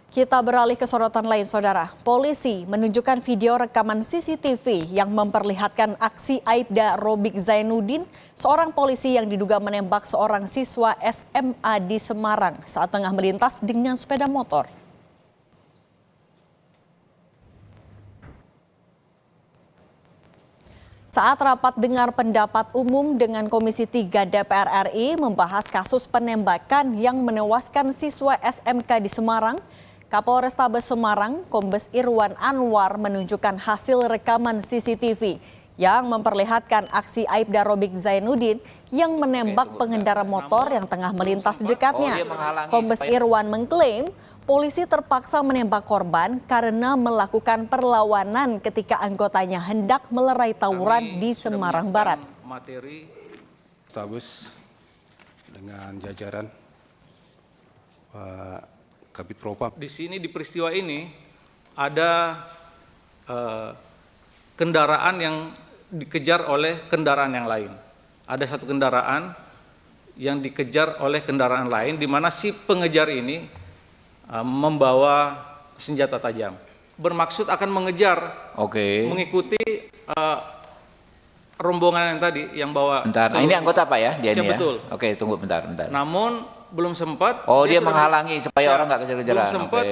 Kita beralih ke sorotan lain, Saudara. Polisi menunjukkan video rekaman CCTV yang memperlihatkan aksi Aibda Robik Zainuddin, seorang polisi yang diduga menembak seorang siswa SMA di Semarang saat tengah melintas dengan sepeda motor. Saat rapat dengar pendapat umum dengan Komisi 3 DPR RI membahas kasus penembakan yang menewaskan siswa SMK di Semarang, Kapolrestabes Semarang, Kombes Irwan Anwar menunjukkan hasil rekaman CCTV yang memperlihatkan aksi Aibda Robik Zainuddin yang menembak pengendara motor yang tengah melintas di dekatnya. Kombes Irwan mengklaim polisi terpaksa menembak korban karena melakukan perlawanan ketika anggotanya hendak melerai tawuran di Semarang Barat. Materi Tabes dengan jajaran Pak Kabid Propam. Di sini di peristiwa ini ada kendaraan yang dikejar oleh kendaraan yang lain. Ada satu kendaraan yang dikejar oleh kendaraan lain, di mana si pengejar ini membawa senjata tajam, bermaksud akan mengejar, mengikuti rombongan yang tadi yang bawa. Bentar, nah, ini anggota Pak ya, dia ini ya? Betul. Oke, tunggu bentar. Namun belum sempat. Dia menghalangi supaya orang nggak kejar-kejaran. Belum sempat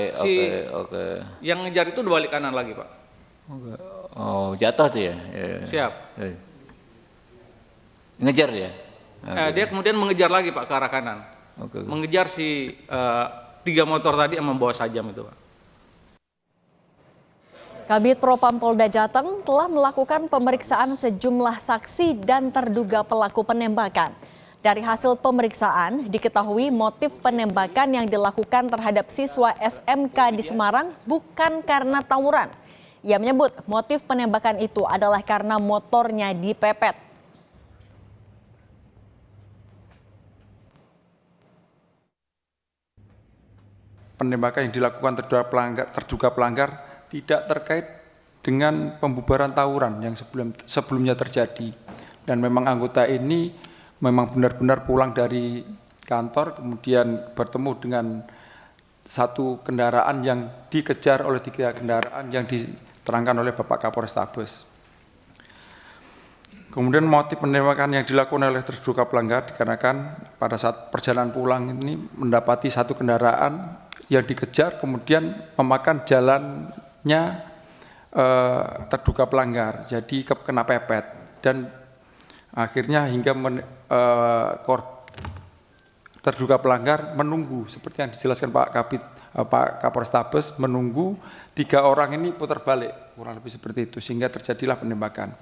yang ngejar itu berbalik kanan lagi, Pak. Oh, jatuh tuh ya? Siap. Ngejar ya? Dia kemudian mengejar lagi, Pak, ke arah kanan. Mengejar si 3 motor tadi yang membawa sajam itu, Pak. Kabid Propam Polda Jateng telah melakukan pemeriksaan sejumlah saksi dan terduga pelaku penembakan. Dari hasil pemeriksaan, diketahui motif penembakan yang dilakukan terhadap siswa SMK di Semarang bukan karena tawuran. Ia menyebut motif penembakan itu adalah karena motornya dipepet. Penembakan yang dilakukan terduga pelanggar tidak terkait dengan pembubaran tawuran yang sebelumnya terjadi, dan memang anggota ini memang benar-benar pulang dari kantor kemudian bertemu dengan satu kendaraan yang dikejar oleh 3 kendaraan yang diterangkan oleh Bapak Kapolrestabes. Kemudian motif penembakan yang dilakukan oleh terduga pelanggar dikarenakan pada saat perjalanan pulang ini mendapati satu kendaraan yang dikejar kemudian memakan jalannya terduga pelanggar, jadi kena pepet, dan akhirnya hingga terduga pelanggar menunggu seperti yang dijelaskan Pak Kapolrestabes, menunggu 3 orang ini putar balik, kurang lebih seperti itu, sehingga terjadilah penembakan.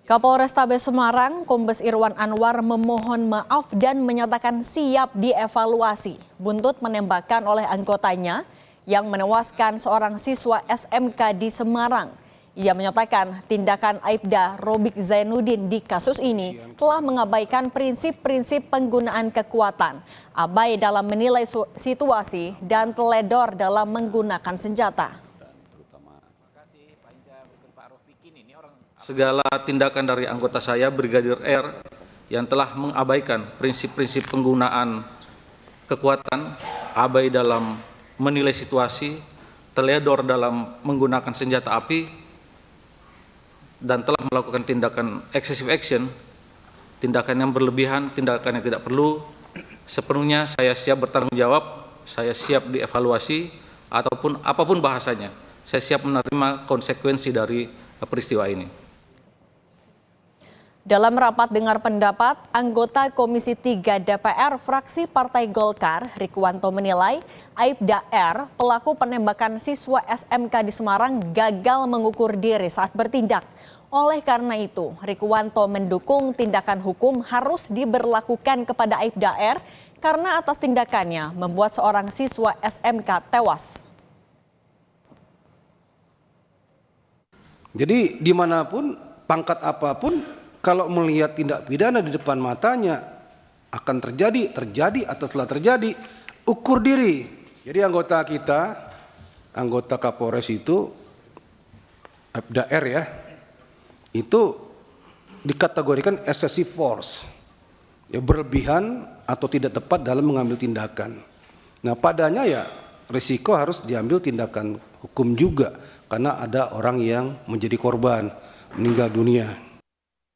Kapolrestabes Semarang, Kombes Irwan Anwar memohon maaf dan menyatakan siap dievaluasi buntut penembakan oleh anggotanya yang menewaskan seorang siswa SMK di Semarang. Ia menyatakan tindakan Aibda Robik Zainuddin di kasus ini telah mengabaikan prinsip-prinsip penggunaan kekuatan, abai dalam menilai situasi, dan teledor dalam menggunakan senjata. Segala tindakan dari anggota saya, Brigadir R, yang telah mengabaikan prinsip-prinsip penggunaan kekuatan, abai dalam menilai situasi, teledor dalam menggunakan senjata api, dan telah melakukan tindakan excessive action, tindakan yang berlebihan, tindakan yang tidak perlu, sepenuhnya saya siap bertanggung jawab, saya siap dievaluasi, ataupun apapun bahasanya, saya siap menerima konsekuensi dari peristiwa ini. Dalam rapat dengar pendapat, anggota Komisi 3 DPR fraksi Partai Golkar, Rikwanto menilai Aibda R, pelaku penembakan siswa SMK di Semarang, gagal mengukur diri saat bertindak. Oleh karena itu, Rikwanto mendukung tindakan hukum harus diberlakukan kepada Aibda R karena atas tindakannya membuat seorang siswa SMK tewas. Jadi dimanapun, pangkat apapun, kalau melihat tindak pidana di depan matanya akan terjadi atau setelah terjadi, ukur diri. Jadi anggota kita, anggota Kapolres itu, Aibda R ya, itu dikategorikan excessive force, ya berlebihan atau tidak tepat dalam mengambil tindakan. Nah, padanya ya risiko harus diambil tindakan hukum juga karena ada orang yang menjadi korban, meninggal dunia.